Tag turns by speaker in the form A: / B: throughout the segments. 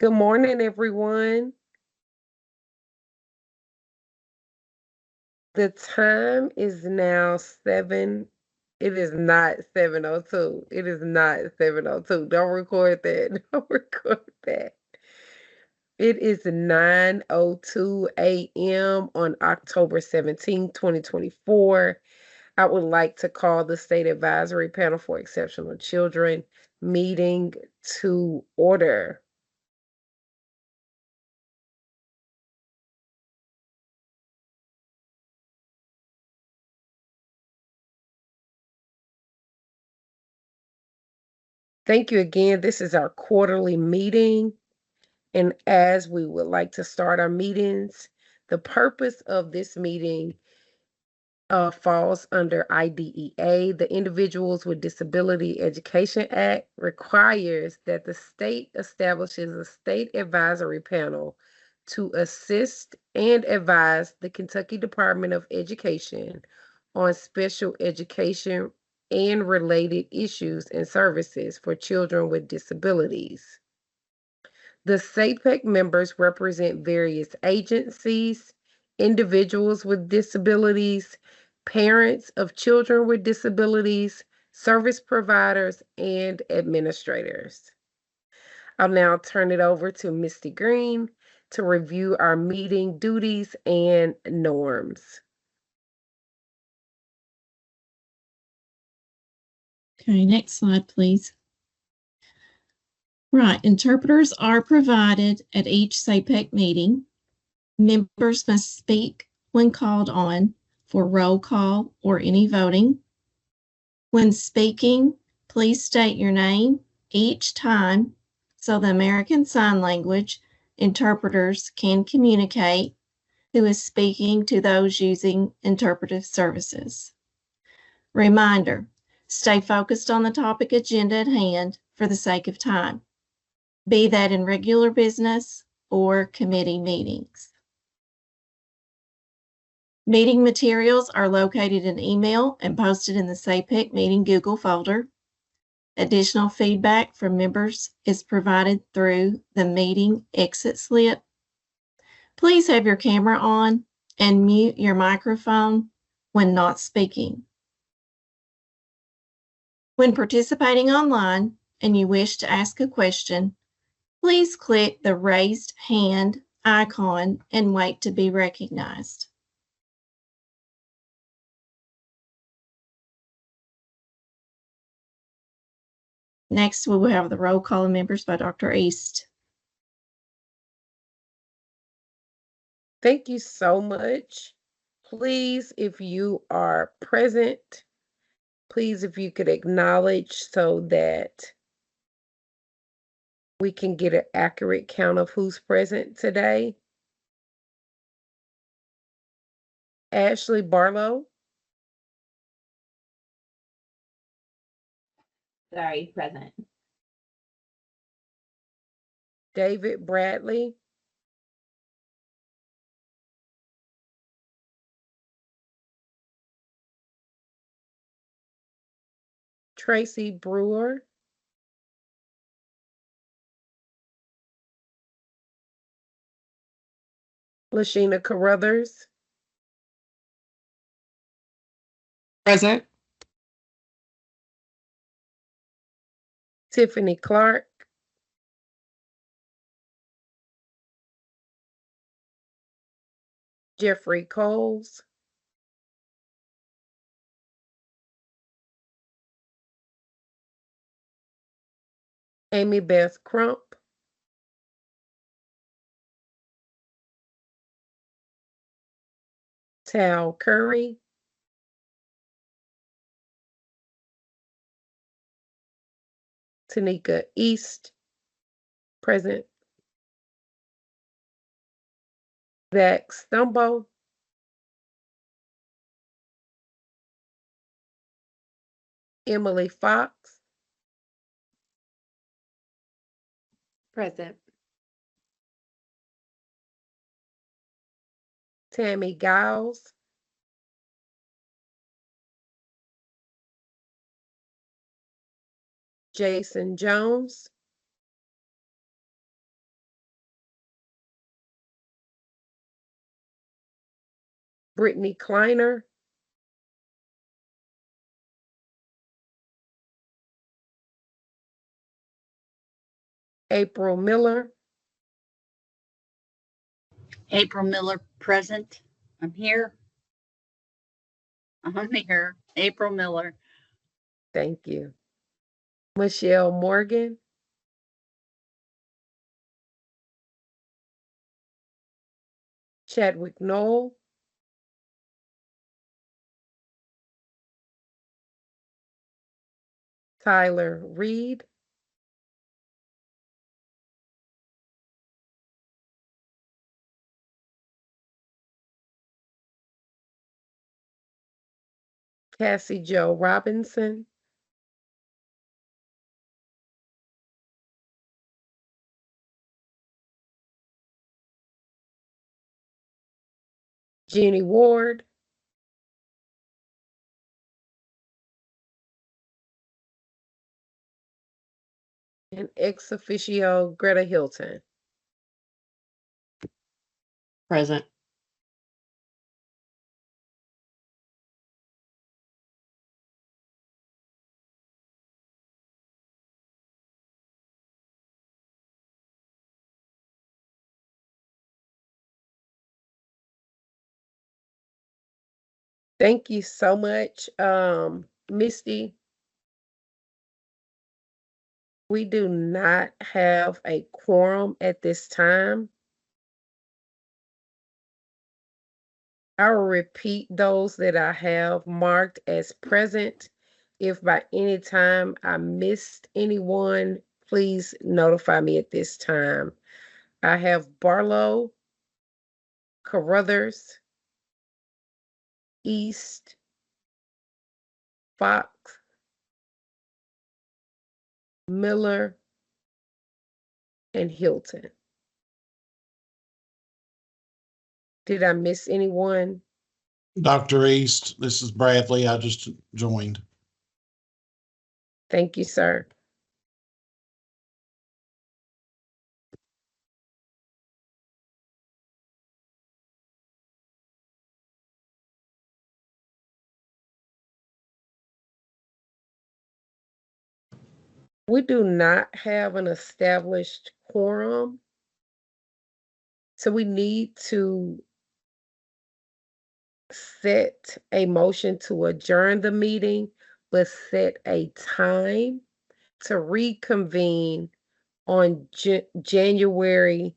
A: Good morning, everyone. The time is now 7. It is not 7:02. It is not 7:02. Don't record that. Don't record that. It is 9:02 a.m. on October 17, 2024. I would like to call the State Advisory Panel for Exceptional Children meeting to order. Thank you again. This is our quarterly meeting. And as we would like to start our meetings, the purpose of this meeting falls under IDEA. The Individuals with Disability Education Act requires that the state establishes a state advisory panel to assist and advise the Kentucky Department of Education on special education and related issues and services for children with disabilities. The SAPEC members represent various agencies, individuals with disabilities, parents of children with disabilities, service providers, and administrators. I'll now turn it over to Misty Green to review our meeting duties and norms.
B: Okay, next slide, please. Right, interpreters are provided at each SAPEC meeting. Members must speak when called on for roll call or any voting. When speaking, please state your name each time so the American Sign Language interpreters can communicate who is speaking to those using interpretive services. Reminder, stay focused on the topic agenda at hand for the sake of time, be that in regular business or committee meetings. Meeting materials are located in email and posted in the SAPEC meeting Google folder. Additional feedback from members is provided through the meeting exit slip. Please have your camera on and mute your microphone when not speaking. When participating online and you wish to ask a question, please click the raised hand icon and wait to be recognized. Next, we will have the roll call of members by Dr. East.
A: Thank you so much. Please, if you are present, please, if you could acknowledge so that we can get an accurate count of who's present today. Ashley Barlow.
C: Sorry, present.
A: David Bradley. Tracy Brewer. Lashina Carruthers.
D: Present.
A: Tiffany Clark. Jeffrey Coles. Amy Beth Crump. Tal Curry. Tanika East. Present. Zach Stumbo. Emily Fox.
C: Present.
A: Tammy Giles. Jason Jones. Brittany Kleiner, April Miller,
E: April Miller, present. I'm here. I'm here. April Miller.
A: thank you. Michelle Morgan, Chadwick Knoll, Tyler Reed, Cassie Jo Robinson, Jeannie Ward, and ex officio Greta Hilton.
D: Present.
A: Thank you so much, Misty. We do not have a quorum at this time. I will repeat those that I have marked as present. If by any time I missed anyone, please notify me at this time. I have Barlow, Carruthers, East, Fox, Miller, and Hilton. Did I miss anyone?
F: Dr. East, this is Bradley. I just joined.
A: Thank you, sir. We do not have an established quorum, so we need to set a motion to adjourn the meeting, but set a time to reconvene on January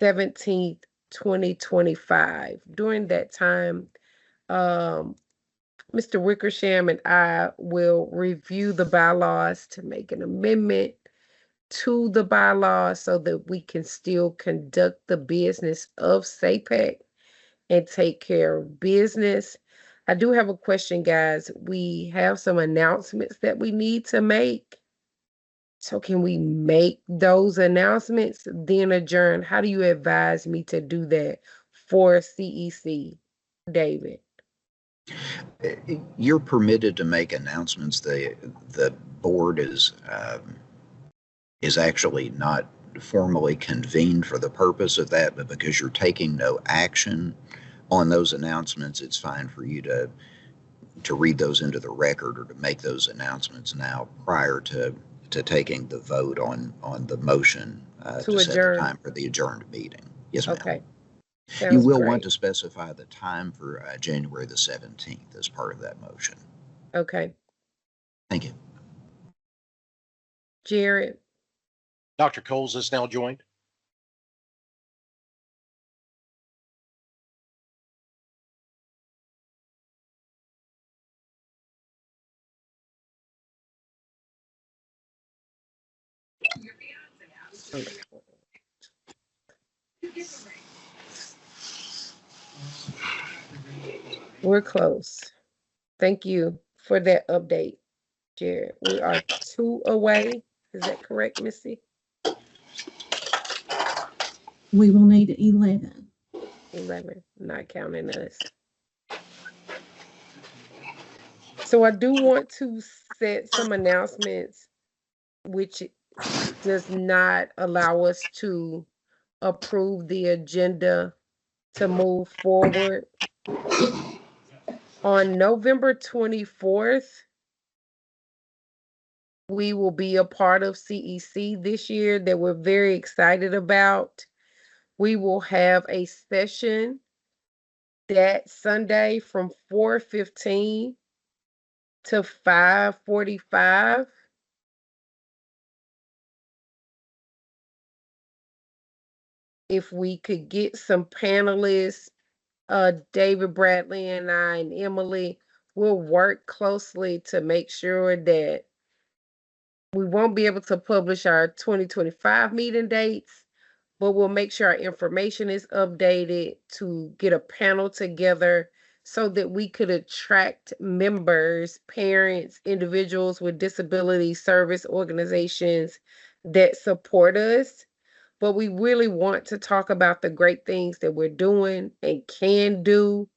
A: 17th, 2025. During that time, Mr. Wickersham and I will review the bylaws to make an amendment to the bylaws so that we can still conduct the business of SAPEC and take care of business. I do have a question, guys. We have some announcements that we need to make. So can we make those announcements, then adjourn? How do you advise me to do that for CEC, David?
G: You're permitted to make announcements. The board is actually not formally convened for the purpose of that, but because you're taking no action on those announcements, it's fine for you to read those into the record or to make those announcements now prior to taking the vote on the motion to set the time for the adjourned meeting. Yes, ma'am.
A: Okay.
G: You will want to specify the time for January the 17th as part of that motion.
A: Okay.
G: Thank you.
A: Jared,
H: Dr. Coles is now joined.
A: we're close. Thank you for that update, Jared. We are 2 away. Is that correct, Missy?
B: We will need 11.
A: 11, not counting us. So I do want to set some announcements, which does not allow us to approve the agenda to move forward. On November 24th, we will be a part of CEC this year that we're very excited about. We will have a session that Sunday from 4:15 to 5:45. If we could get some panelists, David, Bradley, and I, and Emily, will work closely to make sure that we won't be able to publish our 2025 meeting dates, but we'll make sure our information is updated to get a panel together so that we could attract members, parents, individuals with disability service organizations that support us. But we really want to talk about the great things that we're doing and can do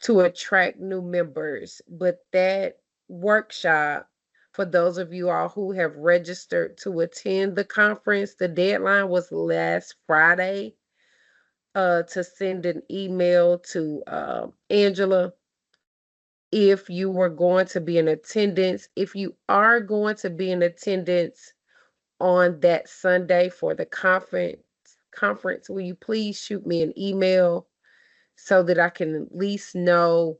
A: to attract new members. But that workshop, for those of you all who have registered to attend the conference, the deadline was last Friday to send an email to Angela if you were going to be in attendance. If you are going to be in attendance on that Sunday for the conference, will you please shoot me an email so that I can at least know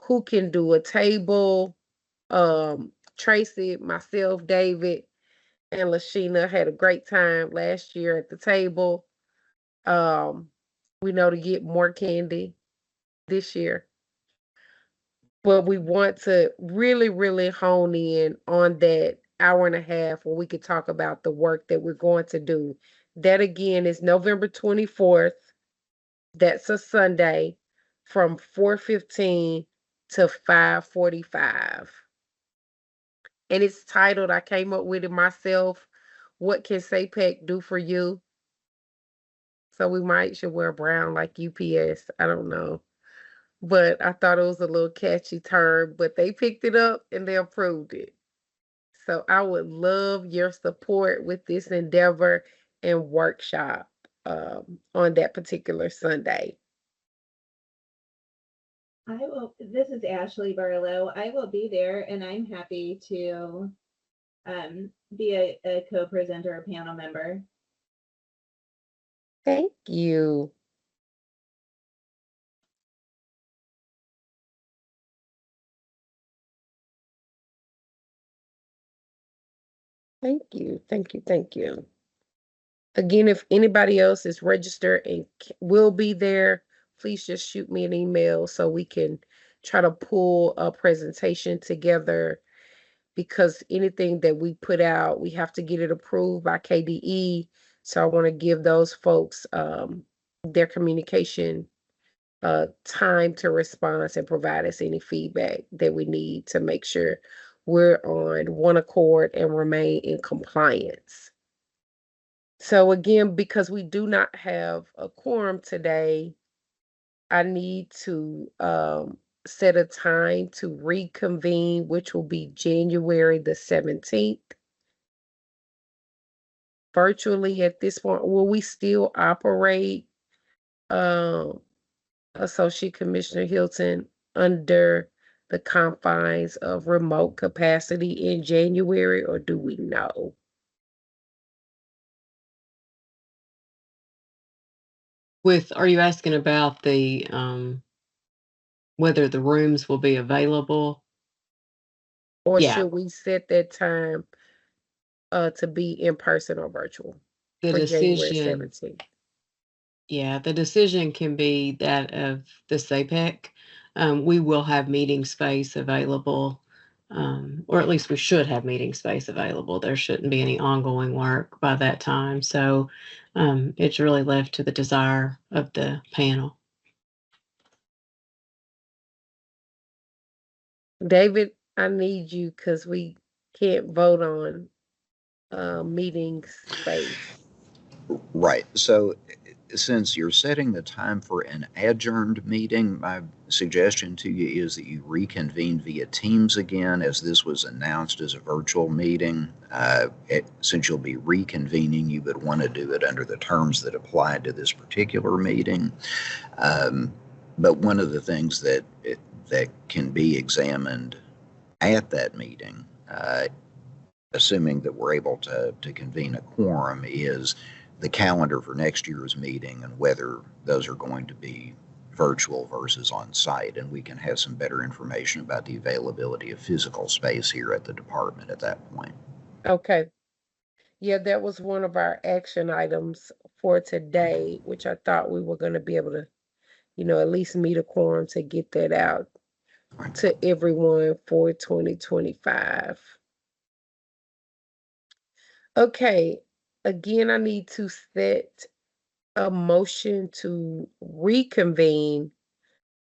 A: who can do a table? Tracy, myself, David, and Lashina had a great time last year at the table. We know to get more candy this year, but we want to really, really hone in on that hour and a half where we could talk about the work that we're going to do. That again is November 24th. That's a Sunday from 4:15 to 5:45. And it's titled, I came up with it myself, What Can SAPEC Do for You? So we should wear brown like UPS. I don't know. But I thought it was a little catchy term, but they picked it up and they approved it. So I would love your support with this endeavor and workshop on that particular Sunday.
C: This is Ashley Barlow. I will be there and I'm happy to be a co-presenter or panel member.
A: Thank you. Thank you. Thank you. Thank you. Again, if anybody else is registered and will be there, please just shoot me an email so we can try to pull a presentation together, because anything that we put out, we have to get it approved by KDE. So I want to give those folks their communication time to respond and provide us any feedback that we need to make sure we're on one accord and remain in compliance. So again, because we do not have a quorum today, I need to set a time to reconvene, which will be January the 17th. Virtually at this point, will we still operate, Associate Commissioner Hilton, under the confines of remote capacity in January, or do we know?
D: Are you asking about the, whether the rooms will be available?
A: Or
D: Yeah.
A: should we set that time to be in person or virtual
D: The
A: for January
D: decision,
A: 17th?
D: yeah, the decision can be that of the SAPEC. We will have meeting space available, or at least we should have meeting space available. There shouldn't be any ongoing work by that time. So it's really left to the desire of the panel.
A: David, I need you because we can't vote on meeting space.
G: Right. So since you're setting the time for an adjourned meeting, my suggestion to you is that you reconvene via Teams again, as this was announced as a virtual meeting. Since you'll be reconvening, you would want to do it under the terms that apply to this particular meeting. But one of the things that can be examined at that meeting, assuming that we're able to convene a quorum, is the calendar for next year's meeting and whether those are going to be virtual versus on site. And we can have some better information about the availability of physical space here at the department at that point.
A: Okay. Yeah, that was one of our action items for today, which I thought we were going to be able to, at least meet a quorum to get that out to everyone for 2025. Okay, again, I need to set a motion to reconvene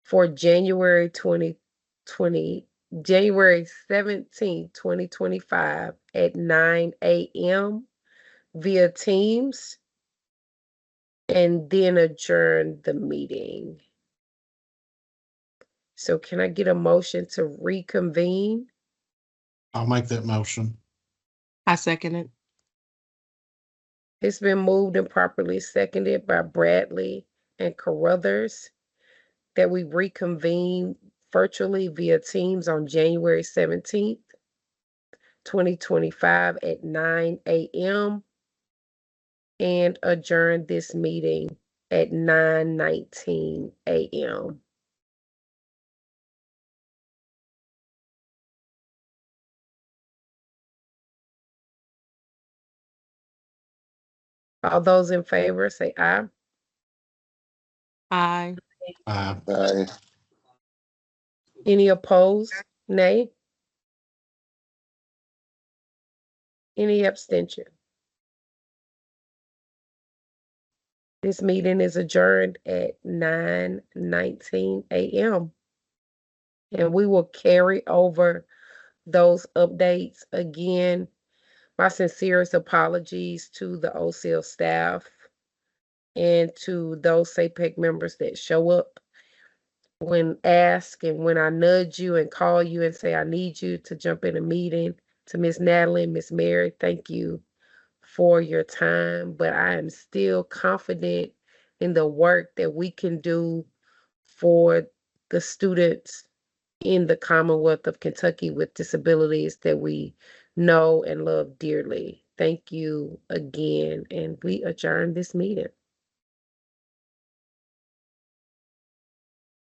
A: for January 17th, 2025 at 9 a.m. via Teams, and then adjourn the meeting. So can I get a motion to reconvene?
F: I'll make that motion.
D: I second it.
A: It's been moved and properly seconded by Bradley and Carruthers that we reconvene virtually via Teams on January 17th, 2025 at 9 a.m. and adjourn this meeting at 9:19 a.m. All those in favor say aye.
D: Aye.
F: Aye.
A: Any opposed? Nay. Any abstention? This meeting is adjourned at 9:19 a.m. And we will carry over those updates. Again, my sincerest apologies to the OCL staff and to those SAPEC members that show up when asked, and when I nudge you and call you and say I need you to jump in a meeting. To Miss Natalie and Miss Mary, thank you for your time, but I am still confident in the work that we can do for the students in the Commonwealth of Kentucky with disabilities that we know and love dearly. Thank you again, and we adjourn this meeting.